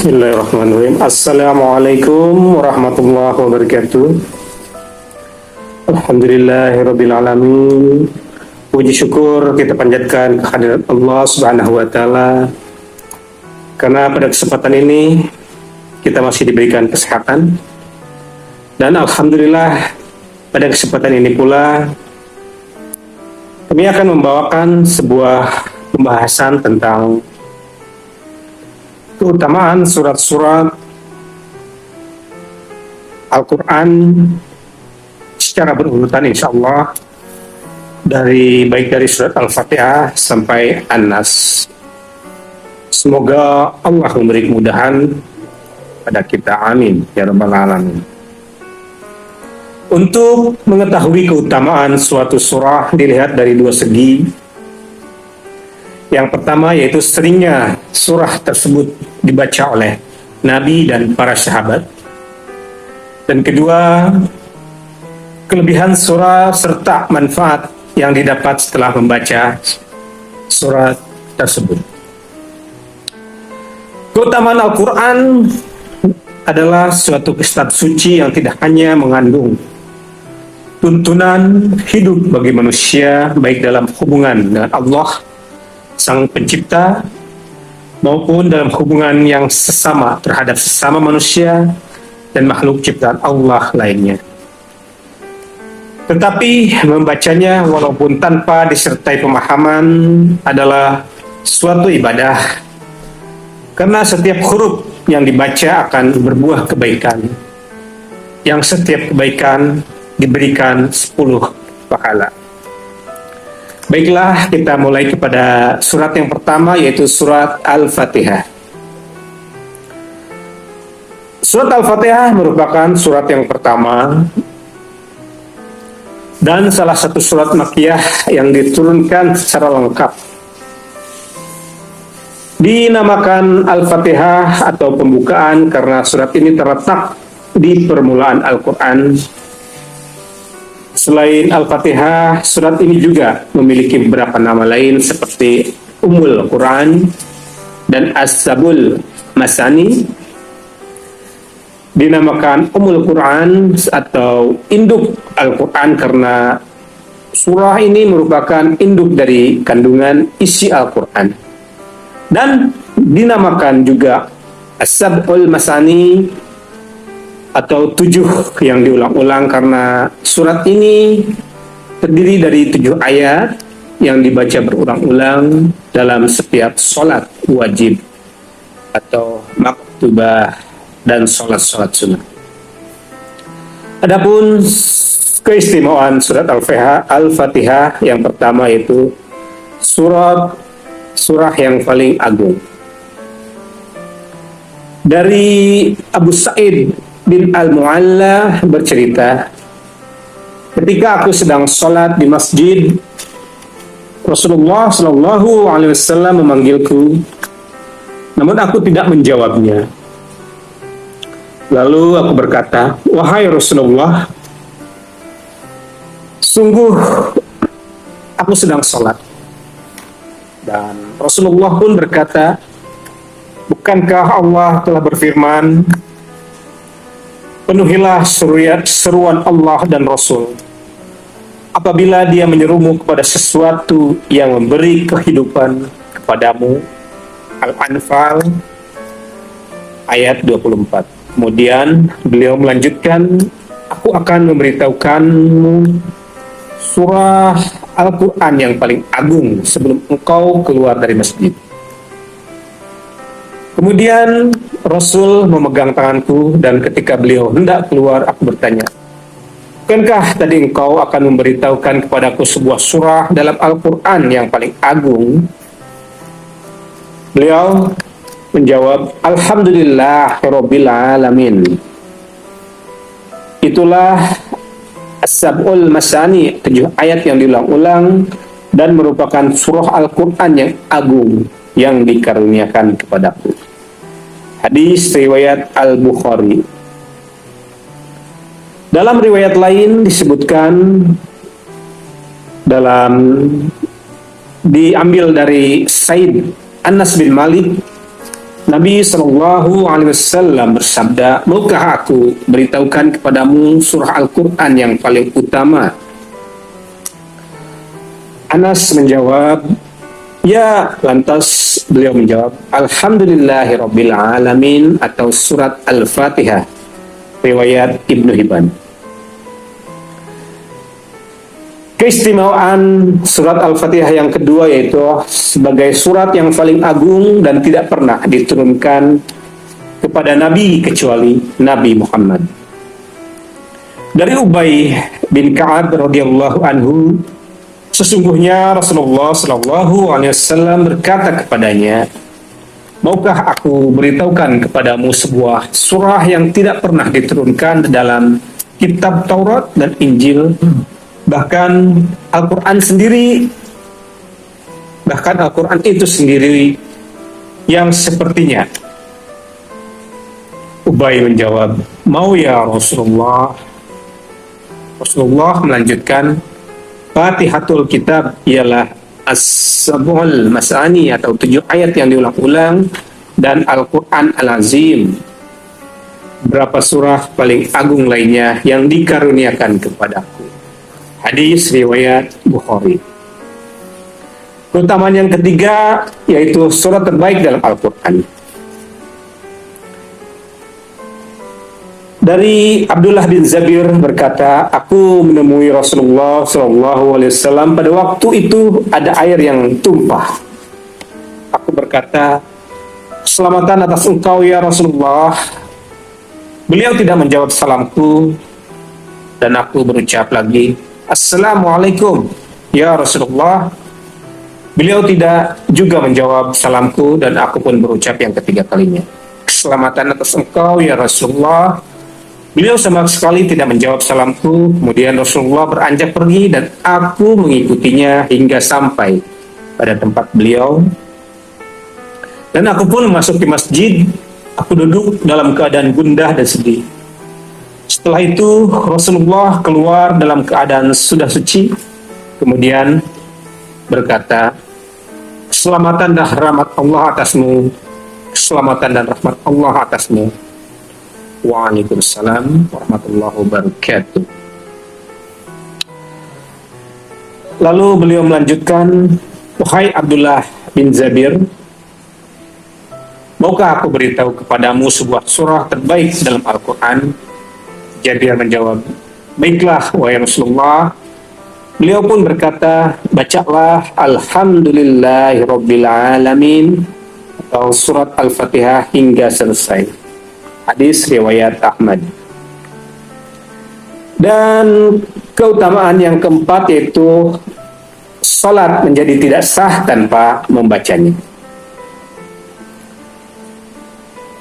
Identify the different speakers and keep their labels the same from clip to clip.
Speaker 1: Bismillahirrahmanirrahim. Assalamualaikum warahmatullahi wabarakatuh. Alhamdulillahirrabbilalamin. Puji syukur kita panjatkan kehadirat Allah Subhanahu wa Ta'ala, karena pada kesempatan ini kita masih diberikan kesehatan, dan Alhamdulillah pada kesempatan ini pula kami akan membawakan sebuah pembahasan tentang keutamaan surat-surat Al-Quran secara berurutan, insya Allah, baik dari surat Al-Fatihah sampai An-Nas. Semoga Allah memberi kemudahan pada kita, amin ya rabbal alamin. Untuk mengetahui keutamaan suatu surah dilihat dari dua segi. Yang pertama yaitu seringnya surah tersebut dibaca oleh Nabi dan para sahabat. Dan kedua, kelebihan surah serta manfaat yang didapat setelah membaca surat tersebut. Keutamaan Al-Quran adalah suatu kitab suci yang tidak hanya mengandung tuntunan hidup bagi manusia, baik dalam hubungan dengan Allah Sang Pencipta, maupun dalam hubungan yang sesama terhadap sesama manusia dan makhluk ciptaan Allah lainnya. Tetapi membacanya walaupun tanpa disertai pemahaman adalah suatu ibadah, karena setiap huruf yang dibaca akan berbuah kebaikan, yang setiap kebaikan diberikan 10 pahala. Baiklah, kita mulai kepada surat yang pertama, yaitu surat Al-Fatihah. Surat Al-Fatihah merupakan surat yang pertama dan salah satu surat Makkiyah yang diturunkan secara lengkap. Dinamakan Al-Fatihah atau pembukaan karena surat ini terletak di permulaan Al-Quran. Selain Al-Fatihah, surat ini juga memiliki beberapa nama lain seperti Ummul Quran dan As-Sabul Masani. Dinamakan Ummul Quran atau induk Al-Quran karena surah ini merupakan induk dari kandungan isi Al-Quran. Dan dinamakan juga As-Sabul Masani atau 7 yang diulang-ulang karena surat ini terdiri dari 7 ayat yang dibaca berulang-ulang dalam setiap sholat wajib atau maktubah dan sholat-sholat sunnah. Adapun keistimewaan surat Al-Fatihah yang pertama yaitu surah yang paling agung. Dari Abu Sa'id bin Al-Mu'alla bercerita, ketika aku sedang sholat di masjid, Rasulullah Shallallahu Alaihi Wasallam memanggilku, namun aku tidak menjawabnya. Lalu aku berkata, wahai Rasulullah, sungguh aku sedang sholat. Dan Rasulullah pun berkata, bukankah Allah telah berfirman, penuhilah seruan Allah dan Rasul apabila dia menyerumu kepada sesuatu yang memberi kehidupan kepadamu. Al-Anfal ayat 24. Kemudian beliau melanjutkan, aku akan memberitahukanmu surah Al-Quran yang paling agung sebelum engkau keluar dari masjid. Kemudian Rasul memegang tanganku dan ketika beliau hendak keluar, aku bertanya, bukankah tadi engkau akan memberitahukan kepadaku sebuah surah dalam Al-Quran yang paling agung? Beliau menjawab, Alhamdulillahirabbil alamin. Itulah As-Sab'ul Masani, 7 ayat yang diulang-ulang dan merupakan surah Al-Quran yang agung yang dikaruniakan kepadaku. Hadis riwayat Al-Bukhari. Dalam riwayat lain disebutkan diambil dari Said Anas bin Malik Nabi Shallallahu Alaihi Wasallam bersabda, maukah aku beritahukan kepadamu surah Al-Quran yang paling utama? Anas menjawab, ya. Lantas beliau menjawab, Alhamdulillahirabbil alamin, atau surat Al-Fatihah, riwayat Ibnu Hibban. Keistimewaan surat Al-Fatihah yang kedua yaitu sebagai surat yang paling agung dan tidak pernah diturunkan kepada Nabi kecuali Nabi Muhammad. Dari Ubay bin Ka'ab radhiyallahu anhu, sesungguhnya Rasulullah Shallallahu Alaihi Wasallam berkata kepadanya, maukah aku beritahukan kepadamu sebuah surah yang tidak pernah diturunkan dalam kitab Taurat dan Injil, bahkan Al-Quran sendiri, bahkan Al-Quran itu sendiri yang sepertinya? Ubay menjawab, mau ya Rasulullah. Rasulullah melanjutkan, Fatihatul Kitab ialah As-Sab'ul Masani, atau 7 ayat yang diulang-ulang, dan Al-Quran Al-Azim, berapa surah paling agung lainnya yang dikaruniakan kepadaku. Hadis riwayat Bukhari. Keutamaan yang ketiga yaitu surat terbaik dalam Al-Quran. Dari Abdullah bin Zabir berkata, aku menemui Rasulullah SAW. Pada waktu itu ada air yang tumpah. Aku berkata, keselamatan atas engkau ya Rasulullah. Beliau tidak menjawab salamku, dan aku berucap lagi, Assalamualaikum ya Rasulullah. Beliau tidak juga menjawab salamku, dan aku pun berucap yang ketiga kalinya, keselamatan atas engkau ya Rasulullah. Beliau sama sekali tidak menjawab salamku. Kemudian Rasulullah beranjak pergi dan aku mengikutinya hingga sampai pada tempat beliau. Dan aku pun masuk ke masjid. Aku duduk dalam keadaan gundah dan sedih. Setelah itu Rasulullah keluar dalam keadaan sudah suci, kemudian berkata, keselamatan dan rahmat Allah atasmu, keselamatan dan rahmat Allah atasmu. Waalaikumsalam warahmatullahi wabarakatuh. Lalu beliau melanjutkan, wahai Abdullah bin Zabir, maukah aku beritahu kepadamu sebuah surah terbaik dalam Al-Quran? Jabir menjawab, baiklah wahai Rasulullah. Beliau pun berkata, bacalah Alhamdulillahirabbil alamin, atau surat Al-Fatihah hingga selesai. Hadis riwayat Ahmad. Dan keutamaan yang keempat yaitu salat menjadi tidak sah tanpa membacanya.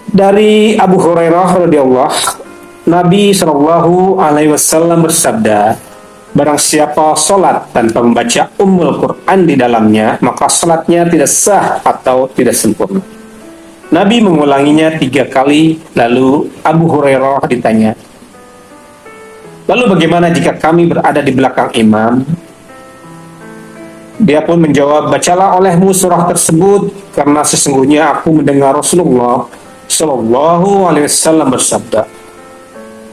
Speaker 1: Dari Abu Hurairah radhiyallahu, Nabi Shallallahu Alaihi Wasallam bersabda, barang siapa solat tanpa membaca Ummul Quran di dalamnya, maka solatnya tidak sah atau tidak sempurna. Nabi mengulanginya 3 kali, lalu Abu Hurairah ditanya, lalu bagaimana jika kami berada di belakang imam? Dia pun menjawab, bacalah olehmu surah tersebut, karena sesungguhnya aku mendengar Rasulullah Shallallahu Alaihi Wasallam bersabda,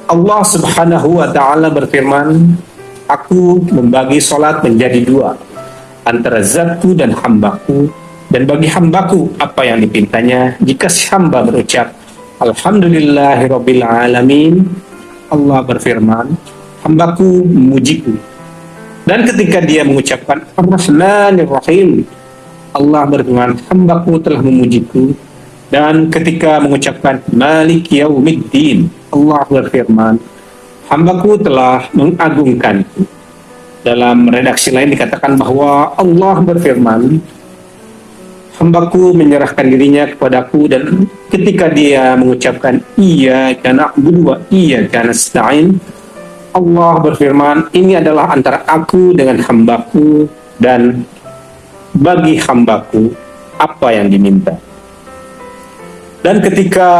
Speaker 1: Allah Subhanahu wa Ta'ala berfirman, aku membagi solat menjadi 2, antara zatku dan hambaku, dan bagi hambaku apa yang dipintanya. Jika si hamba berucap Alhamdulillahirabbil alamin, Allah berfirman, hambaku memujiku. Dan ketika dia mengucapkan Ar-Rahmanir Rahim, Allah berfirman, hambaku telah memujiku. Dan ketika mengucapkan Malik Yaumiddin, Allah berfirman, hambaku telah mengagungkanku. Dalam redaksi lain dikatakan bahwa Allah berfirman, hambaku menyerahkan dirinya kepadaku. Dan ketika dia mengucapkan Iyyaka na'budu wa iyyaka nasta'in, Allah berfirman, ini adalah antara aku dengan hambaku, dan bagi hambaku apa yang diminta. Dan ketika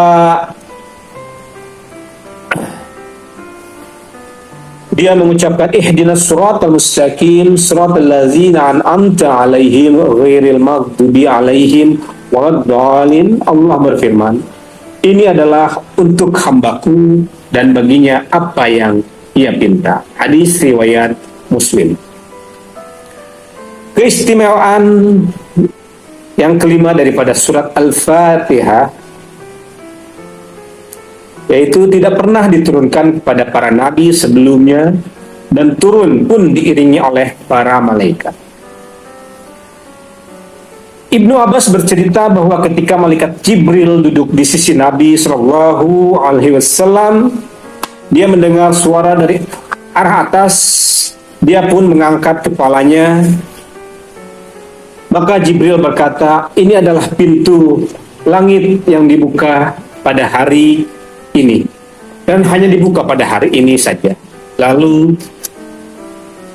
Speaker 1: dia mengucapkan ihdinas siratal mustaqim siratal ladzina an'amta 'alaihim ghairil maghdubi 'alaihim Waladhdallin. Allah berfirman, ini adalah untuk hambaku dan baginya apa yang ia pinta. Hadis riwayat Muslim. Keistimewaan yang kelima daripada surat Al-Fatihah yaitu tidak pernah diturunkan kepada para nabi sebelumnya dan turun pun diiringi oleh para malaikat. Ibnu Abbas bercerita bahwa ketika malaikat Jibril duduk di sisi Nabi Shallallahu Alaihi Wasallam, dia mendengar suara dari arah atas. Dia pun mengangkat kepalanya. Maka Jibril berkata, ini adalah pintu langit yang dibuka pada hari ini, dan hanya dibuka pada hari ini saja. Lalu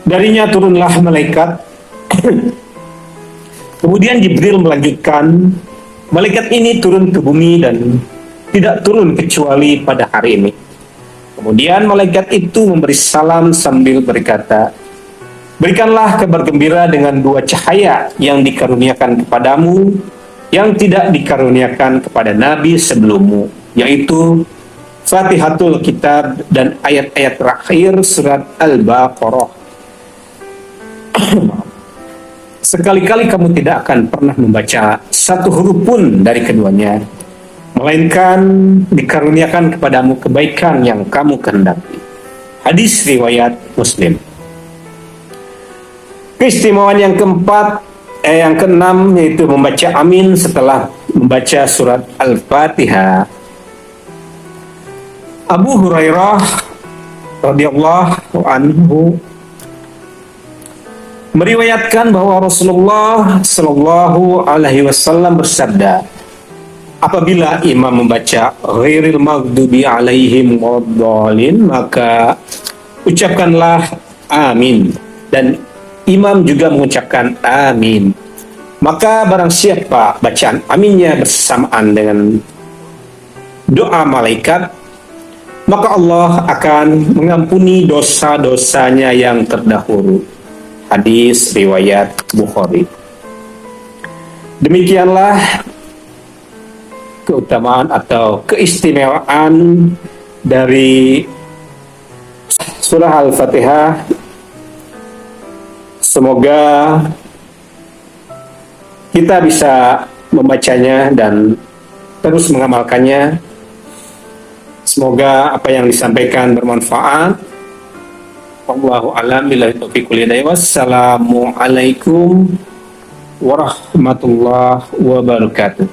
Speaker 1: darinya turunlah malaikat. Kemudian Jibril melanjutkan, malaikat ini turun ke bumi dan tidak turun kecuali pada hari ini. Kemudian malaikat itu memberi salam sambil berkata, berikanlah kabar gembira dengan dua cahaya yang dikaruniakan kepadamu, yang tidak dikaruniakan kepada nabi sebelummu, yaitu Fatihatul Kitab dan ayat-ayat terakhir surat Al-Baqarah. Sekali-kali kamu tidak akan pernah membaca satu huruf pun dari keduanya, melainkan dikaruniakan kepadamu kebaikan yang kamu kehendaki. Hadis riwayat Muslim. Keistimewaan yang yang keenam yaitu membaca amin setelah membaca surat Al-Fatihah. Abu Hurairah radhiyallahu anhu meriwayatkan bahwa Rasulullah Shallallahu Alaihi Wasallam bersabda, apabila imam membaca ghairil maghdubi alaihim waladhdallin, maka ucapkanlah amin, dan imam juga mengucapkan amin. Maka barang siapa bacaan aminnya bersamaan dengan doa malaikat, maka Allah akan mengampuni dosa-dosanya yang terdahulu. Hadis riwayat Bukhari. Demikianlah keutamaan atau keistimewaan dari surah Al-Fatihah. Semoga kita bisa membacanya dan terus mengamalkannya. Semoga apa yang disampaikan bermanfaat. Wallahu a'lam billahi taufiq wal hidayah. Wassalamualaikum warahmatullahi wabarakatuh.